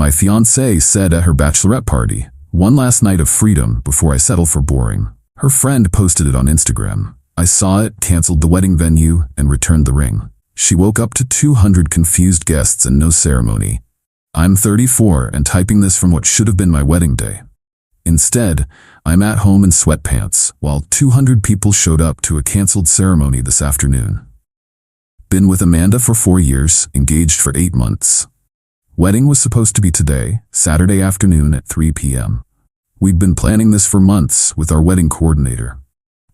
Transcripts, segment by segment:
My fiancé said at her bachelorette party, "One last night of freedom before I settle for boring." Her friend posted it on Instagram. I saw it, canceled the wedding venue, and returned the ring. She woke up to 200 confused guests and no ceremony. I'm 34 and typing this from what should have been my wedding day. Instead, I'm at home in sweatpants while 200 people showed up to a canceled ceremony this afternoon. Been with Amanda for 4 years, engaged for 8 months. Wedding was supposed to be today, Saturday afternoon at 3 p.m. We'd been planning this for months with our wedding coordinator.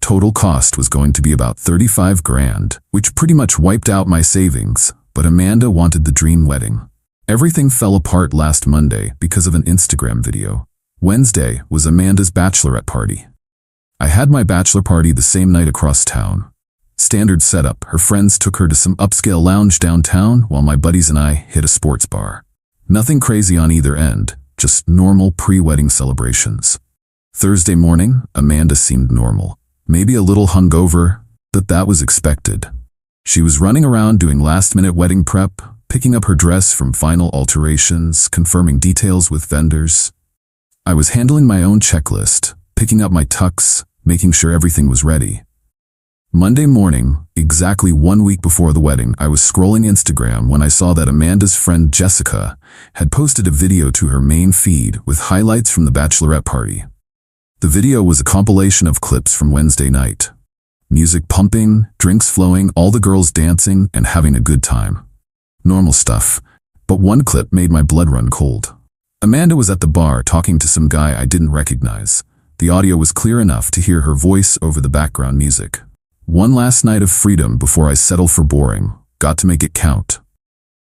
Total cost was going to be about 35 grand, which pretty much wiped out my savings, but Amanda wanted the dream wedding. Everything fell apart last Monday because of an Instagram video. Wednesday was Amanda's bachelorette party. I had my bachelor party the same night across town. Standard setup, her friends took her to some upscale lounge downtown while my buddies and I hit a sports bar. Nothing crazy on either end, just normal pre-wedding celebrations. Thursday morning, Amanda seemed normal. Maybe a little hungover, but that was expected. She was running around doing last-minute wedding prep, picking up her dress from final alterations, confirming details with vendors. I was handling my own checklist, picking up my tux, making sure everything was ready. Monday morning, exactly 1 week before the wedding, I was scrolling Instagram when I saw that Amanda's friend Jessica had posted a video to her main feed with highlights from the bachelorette party. The video was a compilation of clips from Wednesday night. Music pumping, drinks flowing, all the girls dancing and having a good time. Normal stuff, but one clip made my blood run cold. Amanda was at the bar talking to some guy I didn't recognize. The audio was clear enough to hear her voice over the background music. One last night of freedom before I settle for boring. Got to make it count.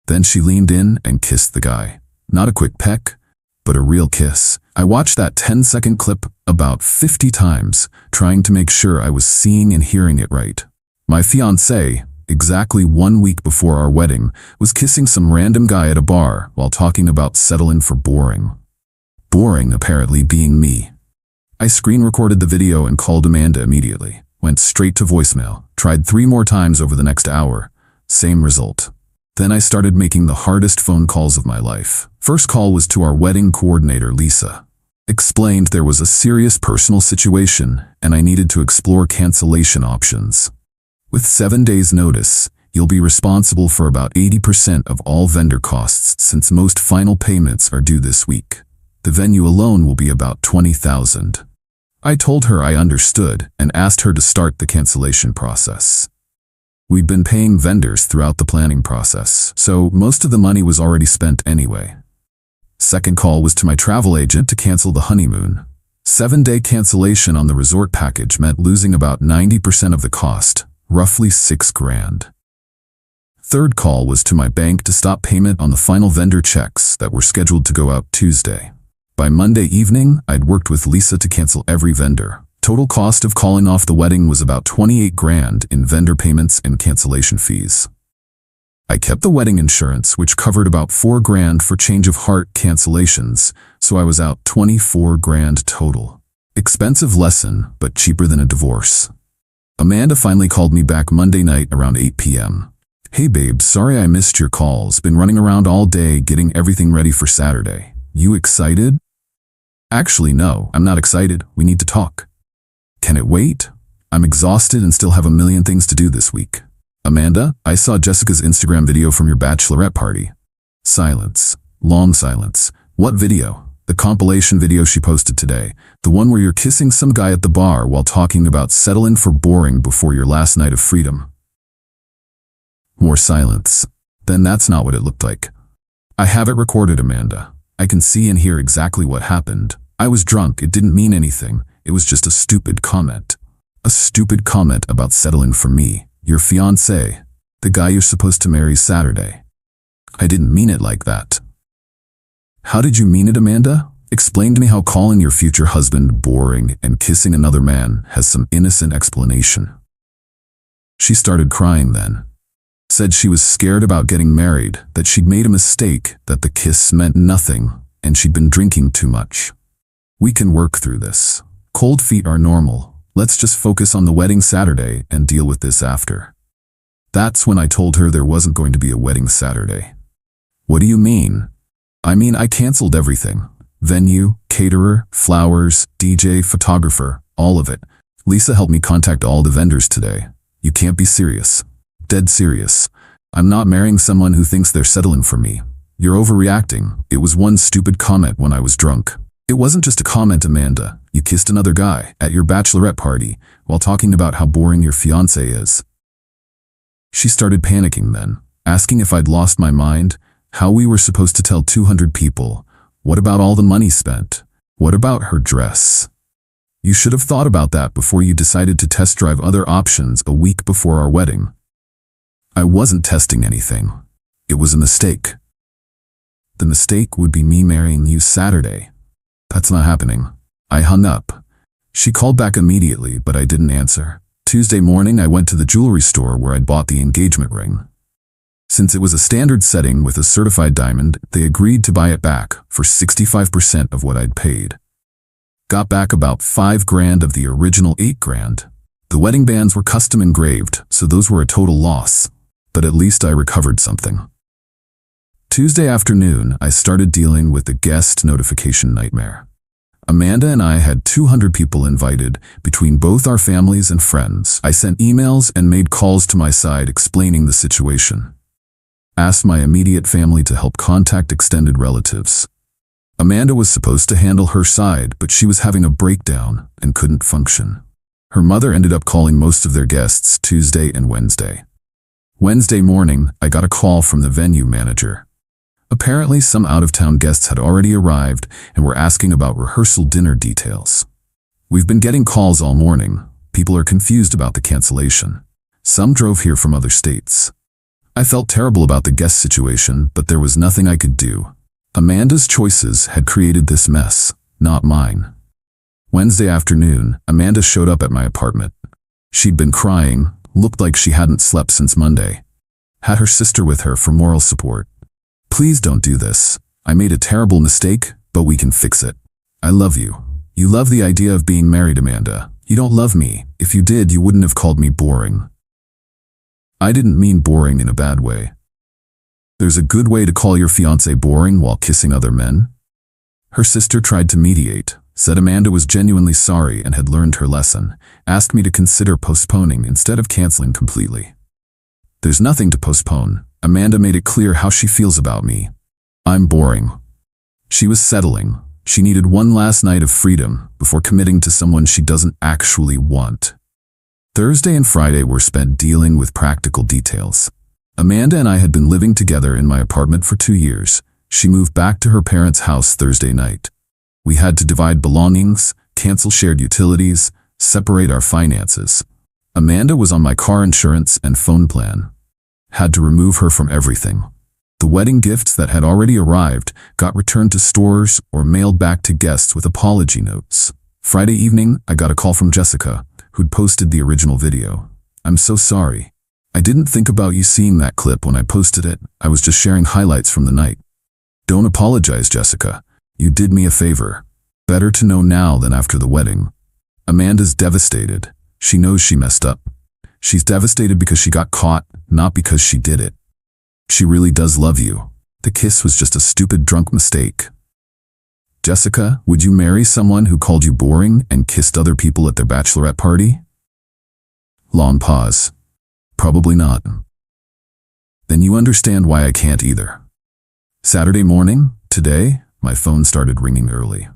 Then she leaned in and kissed the guy. Not a quick peck, but a real kiss. I watched that 10-second clip about 50 times, trying to make sure I was seeing and hearing it right. My fiancé, exactly 1 week before our wedding, was kissing some random guy at a bar while talking about settling for boring. Boring apparently being me. I screen recorded the video and called Amanda immediately. Went straight to voicemail. Tried 3 more times over the next hour. Same result. Then I started making the hardest phone calls of my life. First call was to our wedding coordinator, Lisa. Explained there was a serious personal situation and I needed to explore cancellation options. With 7 days notice, you'll be responsible for about 80% of all vendor costs since most final payments are due this week. The venue alone will be about $20,000. I told her I understood and asked her to start the cancellation process. We'd been paying vendors throughout the planning process, so most of the money was already spent anyway. Second call was to my travel agent to cancel the honeymoon. 7-day cancellation on the resort package meant losing about 90% of the cost, roughly 6 grand. Third call was to my bank to stop payment on the final vendor checks that were scheduled to go out Tuesday. By Monday evening, I'd worked with Lisa to cancel every vendor. Total cost of calling off the wedding was about 28 grand in vendor payments and cancellation fees. I kept the wedding insurance, which covered about 4 grand for change of heart cancellations, so I was out 24 grand total. Expensive lesson, but cheaper than a divorce. Amanda finally called me back Monday night around 8 p.m. "Hey babe, sorry I missed your calls. Been running around all day getting everything ready for Saturday. You excited?" "Actually, no, I'm not excited. We need to talk." "Can it wait? I'm exhausted and still have a million things to do this week." "Amanda, I saw Jessica's Instagram video from your bachelorette party." Silence. Long silence. "What video?" "The compilation video she posted today. The one where you're kissing some guy at the bar while talking about settling for boring before your last night of freedom." More silence. "Then that's not what it looked like." "I have it recorded, Amanda. I can see and hear exactly what happened. I was drunk. It didn't mean anything. It was just a stupid comment. A stupid comment about settling for me, your fiancé, the guy you're supposed to marry Saturday. I didn't mean it like that." "How did you mean it, Amanda? Explain to me how calling your future husband boring and kissing another man has some innocent explanation." She started crying then. Said she was scared about getting married, that she'd made a mistake, that the kiss meant nothing, and she'd been drinking too much. "We can work through this. Cold feet are normal. Let's just focus on the wedding Saturday and deal with this after." That's when I told her there wasn't going to be a wedding Saturday. "What do you mean?" I mean, I canceled everything. Venue, caterer, flowers, DJ, photographer, all of it. Lisa helped me contact all the vendors today. You can't be serious. Dead serious. I'm not marrying someone who thinks they're settling for me. You're overreacting. It was one stupid comment when I was drunk. It wasn't just a comment, Amanda. You kissed another guy at your bachelorette party while talking about how boring your fiancé is. She started panicking then, asking if I'd lost my mind, how we were supposed to tell 200 people. What about all the money spent? What about her dress? You should have thought about that before you decided to test drive other options a week before our wedding. I wasn't testing anything. It was a mistake. The mistake would be me marrying you Saturday. That's not happening. I hung up. She called back immediately, but I didn't answer. Tuesday morning, I went to the jewelry store where I'd bought the engagement ring. Since it was a standard setting with a certified diamond, they agreed to buy it back for 65% of what I'd paid. Got back about $5,000 of the original $8,000. The wedding bands were custom engraved, so those were a total loss, but at least I recovered something. Tuesday afternoon, I started dealing with the guest notification nightmare. Amanda and I had 200 people invited between both our families and friends. I sent emails and made calls to my side explaining the situation. Asked my immediate family to help contact extended relatives. Amanda was supposed to handle her side, but she was having a breakdown and couldn't function. Her mother ended up calling most of their guests Tuesday and Wednesday. Wednesday morning, I got a call from the venue manager. Apparently, some out-of-town guests had already arrived and were asking about rehearsal dinner details. We've been getting calls all morning. People are confused about the cancellation. Some drove here from other states. I felt terrible about the guest situation, but there was nothing I could do. Amanda's choices had created this mess, not mine. Wednesday afternoon, Amanda showed up at my apartment. She'd been crying, looked like she hadn't slept since Monday. Had her sister with her for moral support. Please don't do this. I made a terrible mistake, but we can fix it. I love you. You love the idea of being married, Amanda. You don't love me. If you did, you wouldn't have called me boring. I didn't mean boring in a bad way. There's a good way to call your fiancé boring while kissing other men. Her sister tried to mediate, said Amanda was genuinely sorry and had learned her lesson, asked me to consider postponing instead of canceling completely. There's nothing to postpone. Amanda made it clear how she feels about me. I'm boring. She was settling. She needed one last night of freedom before committing to someone she doesn't actually want. Thursday and Friday were spent dealing with practical details. Amanda and I had been living together in my apartment for 2 years. She moved back to her parents' house Thursday night. We had to divide belongings, cancel shared utilities, separate our finances. Amanda was on my car insurance and phone plan. Had to remove her from everything. The wedding gifts that had already arrived got returned to stores or mailed back to guests with apology notes. Friday evening, I got a call from Jessica, who'd posted the original video. I'm so sorry. I didn't think about you seeing that clip when I posted it. I was just sharing highlights from the night. Don't apologize, Jessica. You did me a favor. Better to know now than after the wedding. Amanda's devastated. She knows she messed up. She's devastated because she got caught, not because she did it. She really does love you. The kiss was just a stupid drunk mistake. Jessica, would you marry someone who called you boring and kissed other people at their bachelorette party? Long pause. Probably not. Then you understand why I can't either. Saturday morning, today, my phone started ringing early.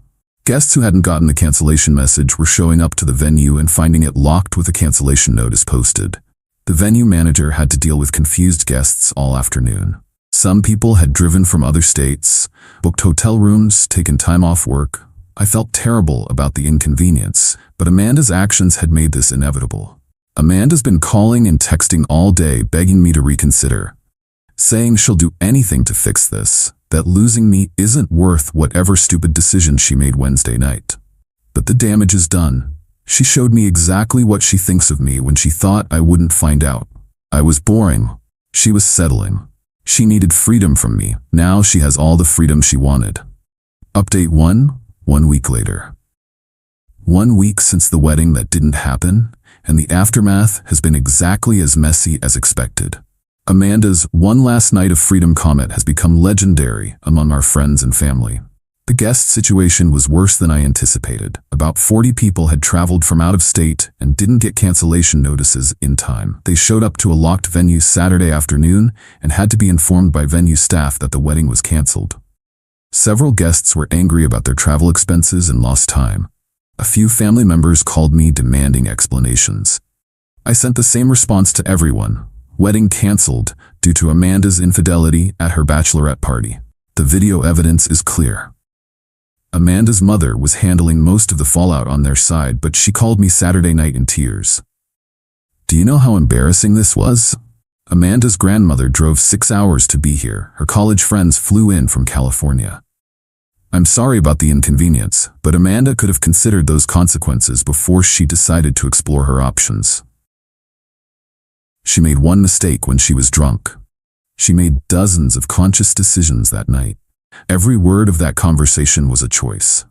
Guests who hadn't gotten the cancellation message were showing up to the venue and finding it locked with a cancellation notice posted. The venue manager had to deal with confused guests all afternoon. Some people had driven from other states, booked hotel rooms, taken time off work. I felt terrible about the inconvenience, but Amanda's actions had made this inevitable. Amanda's been calling and texting all day begging me to reconsider, saying she'll do anything to fix this, that losing me isn't worth whatever stupid decision she made Wednesday night. But the damage is done. She showed me exactly what she thinks of me when she thought I wouldn't find out. I was boring. She was settling. She needed freedom from me. Now she has all the freedom she wanted. Update 1 week later. 1 week since the wedding that didn't happen, and the aftermath has been exactly as messy as expected. Amanda's "One Last Night of Freedom" comment has become legendary among our friends and family. The guest situation was worse than I anticipated. About 40 people had traveled from out of state and didn't get cancellation notices in time. They showed up to a locked venue Saturday afternoon and had to be informed by venue staff that the wedding was canceled. Several guests were angry about their travel expenses and lost time. A few family members called me demanding explanations. I sent the same response to everyone: wedding canceled due to Amanda's infidelity at her bachelorette party. The video evidence is clear. Amanda's mother was handling most of the fallout on their side, but she called me Saturday night in tears. Do you know how embarrassing this was? Amanda's grandmother drove 6 hours to be here. Her college friends flew in from California. I'm sorry about the inconvenience, but Amanda could have considered those consequences before she decided to explore her options. She made one mistake when she was drunk. She made dozens of conscious decisions that night. Every word of that conversation was a choice.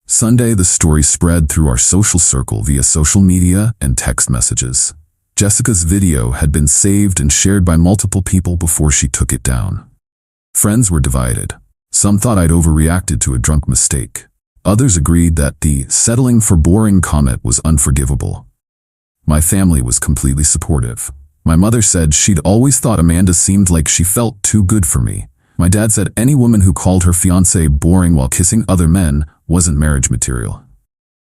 Sunday, the story spread through our social circle via social media and text messages. Jessica's video had been saved and shared by multiple people before she took it down. Friends were divided. Some thought I'd overreacted to a drunk mistake. Others agreed that the "settling for boring" comment was unforgivable. My family was completely supportive. My mother said she'd always thought Amanda seemed like she felt too good for me. My dad said any woman who called her fiancé boring while kissing other men wasn't marriage material.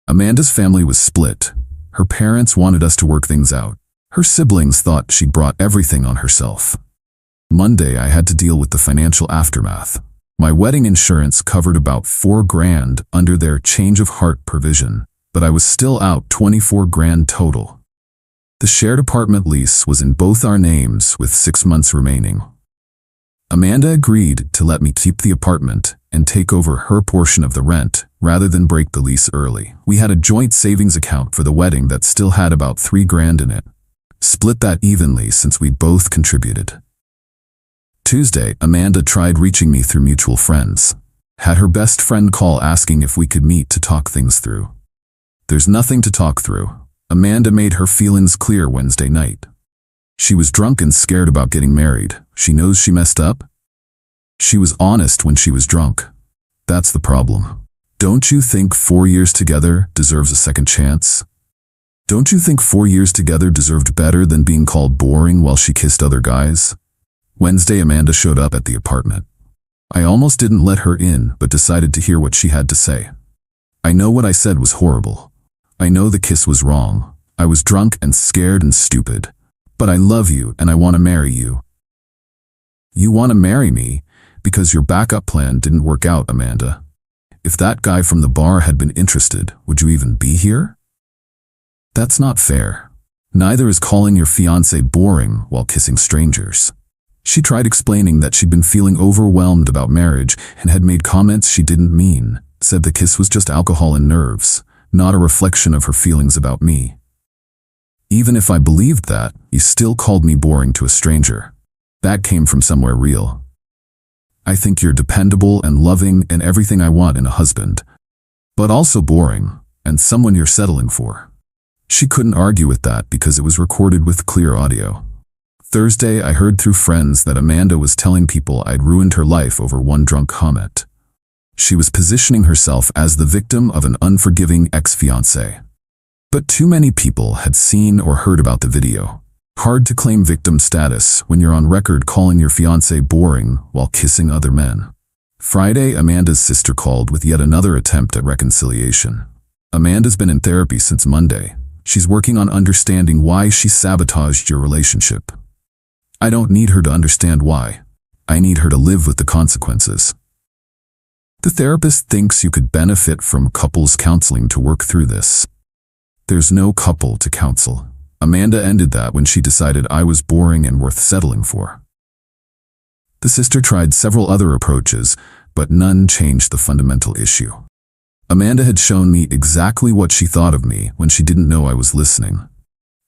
Amanda's family was split. Her parents wanted us to work things out. Her siblings thought she'd brought everything on herself. Monday, I had to deal with the financial aftermath. My wedding insurance covered about $4,000 under their change of heart provision, but I was still out $24,000 total. The shared apartment lease was in both our names with 6 months remaining. Amanda agreed to let me keep the apartment and take over her portion of the rent rather than break the lease early. We had a joint savings account for the wedding that still had about $3,000 in it. Split that evenly since we both contributed. Tuesday, Amanda tried reaching me through mutual friends. Had her best friend call asking if we could meet to talk things through. There's nothing to talk through. Amanda made her feelings clear Wednesday night. She was drunk and scared about getting married. She knows she messed up. She was honest when she was drunk. That's the problem. Don't you think 4 years together deserves a second chance? Don't you think 4 years together deserved better than being called boring while she kissed other guys? Wednesday, Amanda showed up at the apartment. I almost didn't let her in, but decided to hear what she had to say. I know what I said was horrible. I know the kiss was wrong. I was drunk and scared and stupid. But I love you and I want to marry you. You want to marry me because your backup plan didn't work out, Amanda. If that guy from the bar had been interested, would you even be here? That's not fair. Neither is calling your fiancé boring while kissing strangers. She tried explaining that she'd been feeling overwhelmed about marriage and had made comments she didn't mean, said the kiss was just alcohol and nerves, not a reflection of her feelings about me. Even if I believed that, you still called me boring to a stranger. That came from somewhere real. I think you're dependable and loving and everything I want in a husband, but also boring and someone you're settling for. She couldn't argue with that because it was recorded with clear audio. Thursday, I heard through friends that Amanda was telling people I'd ruined her life over one drunk comment. She was positioning herself as the victim of an unforgiving ex-fiancé. But too many people had seen or heard about the video. Hard to claim victim status when you're on record calling your fiancé boring while kissing other men. Friday, Amanda's sister called with yet another attempt at reconciliation. Amanda's been in therapy since Monday. She's working on understanding why she sabotaged your relationship. I don't need her to understand why. I need her to live with the consequences. The therapist thinks you could benefit from couples counseling to work through this. There's no couple to counsel. Amanda ended that when she decided I was boring and worth settling for. The sister tried several other approaches, but none changed the fundamental issue. Amanda had shown me exactly what she thought of me when she didn't know I was listening.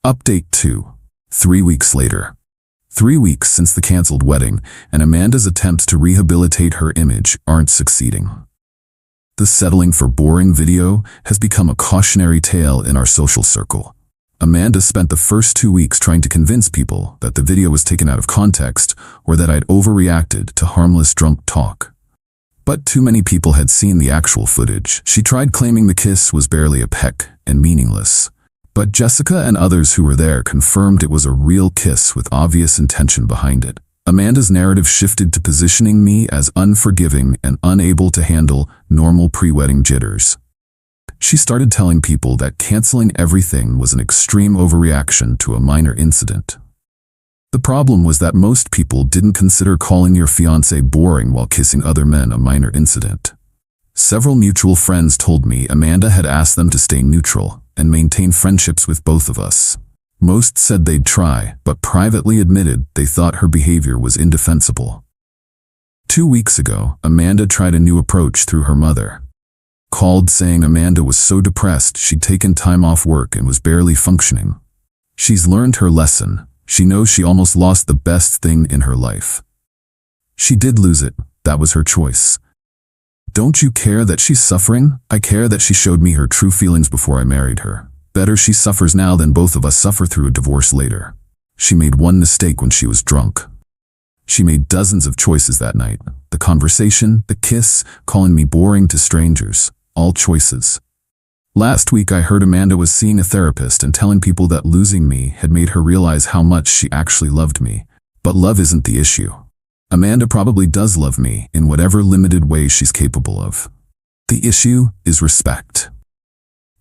Update 2. 3 weeks later. 3 weeks since the canceled wedding, and Amanda's attempts to rehabilitate her image aren't succeeding. The settling for boring video has become a cautionary tale in our social circle. Amanda spent the first 2 weeks trying to convince people that the video was taken out of context or that I'd overreacted to harmless drunk talk. But too many people had seen the actual footage. She tried claiming the kiss was barely a peck and meaningless. But Jessica and others who were there confirmed it was a real kiss with obvious intention behind it. Amanda's narrative shifted to positioning me as unforgiving and unable to handle normal pre-wedding jitters. She started telling people that canceling everything was an extreme overreaction to a minor incident. The problem was that most people didn't consider calling your fiancé boring while kissing other men a minor incident. Several mutual friends told me Amanda had asked them to stay neutral and maintain friendships with both of us. Most said they'd try, but privately admitted they thought her behavior was indefensible. 2 weeks ago, Amanda tried a new approach through her mother. Called saying Amanda was so depressed she'd taken time off work and was barely functioning. She's learned her lesson. She knows she almost lost the best thing in her life. She did lose it. That was her choice. Don't you care that she's suffering? I care that she showed me her true feelings before I married her. Better she suffers now than both of us suffer through a divorce later. She made one mistake when she was drunk. She made dozens of choices that night. The conversation, the kiss, calling me boring to strangers. All choices. Last week I heard Amanda was seeing a therapist and telling people that losing me had made her realize how much she actually loved me. But love isn't the issue. Amanda probably does love me in whatever limited way she's capable of. The issue is respect.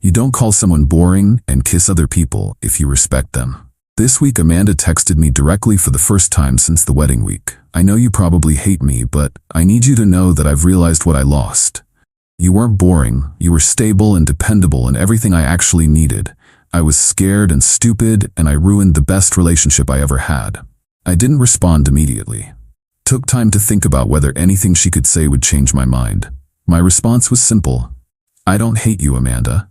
You don't call someone boring and kiss other people if you respect them. This week Amanda texted me directly for the first time since the wedding week. I know you probably hate me, but I need you to know that I've realized what I lost. You weren't boring, you were stable and dependable and everything I actually needed. I was scared and stupid and I ruined the best relationship I ever had. I didn't respond immediately. Took time to think about whether anything she could say would change my mind. My response was simple. I don't hate you, Amanda.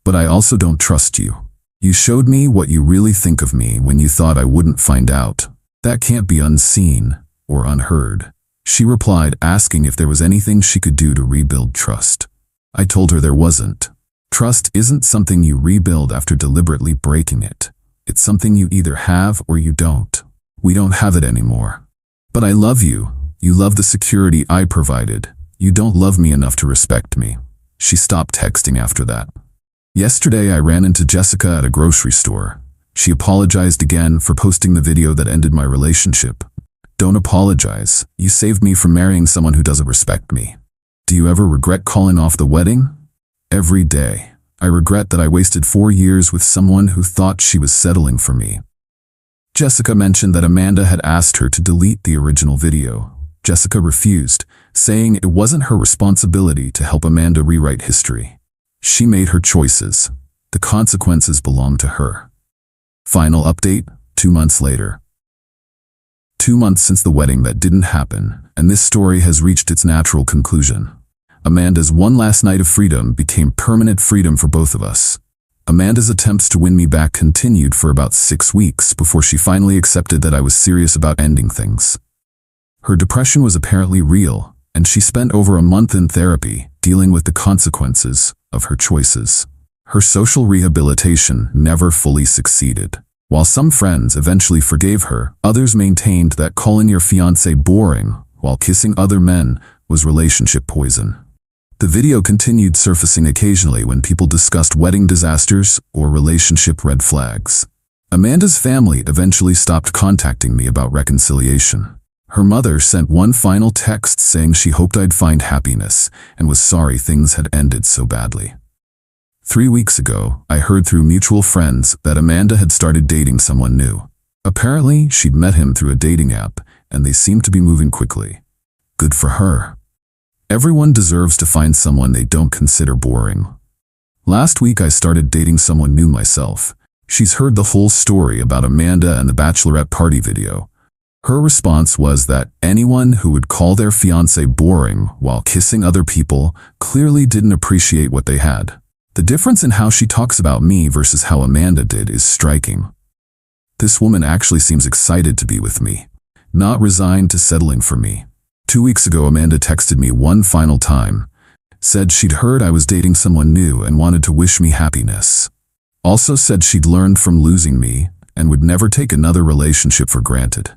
But I also don't trust you. You showed me what you really think of me when you thought I wouldn't find out. That can't be unseen or unheard. She replied, asking if there was anything she could do to rebuild trust. I told her there wasn't. Trust isn't something you rebuild after deliberately breaking it. It's something you either have or you don't. We don't have it anymore. But I love you. You love the security I provided. You don't love me enough to respect me. She stopped texting after that. Yesterday I ran into Jessica at a grocery store. She apologized again for posting the video that ended my relationship. Don't apologize. You saved me from marrying someone who doesn't respect me. Do you ever regret calling off the wedding? Every day. I regret that I wasted 4 years with someone who thought she was settling for me. Jessica mentioned that Amanda had asked her to delete the original video. Jessica refused, saying it wasn't her responsibility to help Amanda rewrite history. She made her choices. The consequences belong to her. Final update, 2 months later. 2 months since the wedding that didn't happen, and this story has reached its natural conclusion. Amanda's one last night of freedom became permanent freedom for both of us. Amanda's attempts to win me back continued for about 6 weeks before she finally accepted that I was serious about ending things. Her depression was apparently real, and she spent over a month in therapy dealing with the consequences of her choices. Her social rehabilitation never fully succeeded. While some friends eventually forgave her, others maintained that calling your fiancé boring while kissing other men was relationship poison. The video continued surfacing occasionally when people discussed wedding disasters or relationship red flags. Amanda's family eventually stopped contacting me about reconciliation. Her mother sent one final text saying she hoped I'd find happiness and was sorry things had ended so badly. 3 weeks ago, I heard through mutual friends that Amanda had started dating someone new. Apparently, she'd met him through a dating app, and they seemed to be moving quickly. Good for her. Everyone deserves to find someone they don't consider boring. Last week, I started dating someone new myself. She's heard the whole story about Amanda and the Bachelorette party video. Her response was that anyone who would call their fiancé boring while kissing other people clearly didn't appreciate what they had. The difference in how she talks about me versus how Amanda did is striking. This woman actually seems excited to be with me, not resigned to settling for me. 2 weeks ago, Amanda texted me one final time, said she'd heard I was dating someone new and wanted to wish me happiness. Also said she'd learned from losing me and would never take another relationship for granted.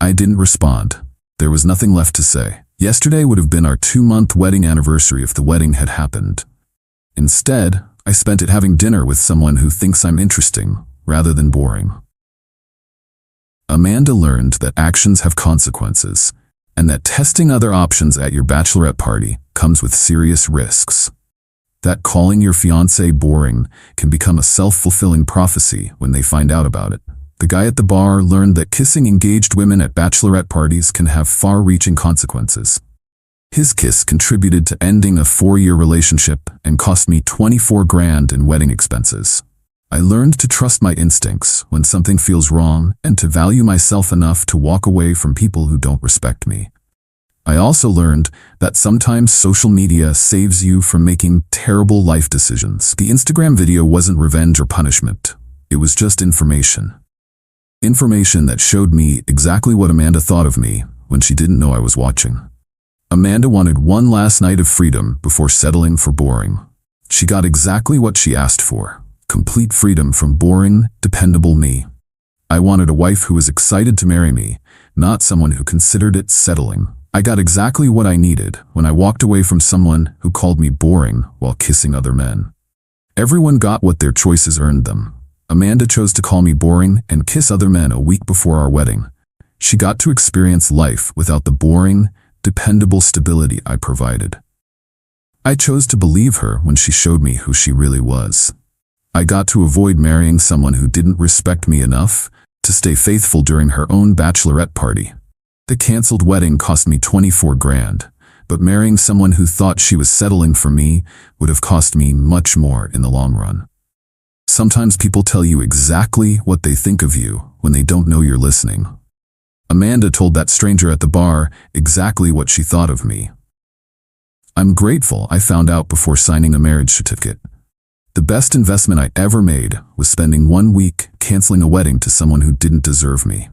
I didn't respond. There was nothing left to say. Yesterday would have been our 2-month wedding anniversary if the wedding had happened. Instead, I spent it having dinner with someone who thinks I'm interesting rather than boring. Amanda learned that actions have consequences, and that testing other options at your bachelorette party comes with serious risks. That calling your fiancé boring can become a self-fulfilling prophecy when they find out about it. The guy at the bar learned that kissing engaged women at bachelorette parties can have far-reaching consequences. His kiss contributed to ending a 4-year relationship and cost me $24,000 in wedding expenses. I learned to trust my instincts when something feels wrong and to value myself enough to walk away from people who don't respect me. I also learned that sometimes social media saves you from making terrible life decisions. The Instagram video wasn't revenge or punishment. It was just information. Information that showed me exactly what Amanda thought of me when she didn't know I was watching. Amanda wanted one last night of freedom before settling for boring. She got exactly what she asked for. Complete freedom from boring, dependable me. I wanted a wife who was excited to marry me, not someone who considered it settling. I got exactly what I needed when I walked away from someone who called me boring while kissing other men. Everyone got what their choices earned them. Amanda chose to call me boring and kiss other men a week before our wedding. She got to experience life without the boring, dependable stability I provided. I chose to believe her when she showed me who she really was. I got to avoid marrying someone who didn't respect me enough to stay faithful during her own bachelorette party. The canceled wedding cost me $24,000, but marrying someone who thought she was settling for me would have cost me much more in the long run. Sometimes people tell you exactly what they think of you when they don't know you're listening. Amanda told that stranger at the bar exactly what she thought of me. I'm grateful I found out before signing a marriage certificate. The best investment I ever made was spending 1 week canceling a wedding to someone who didn't deserve me.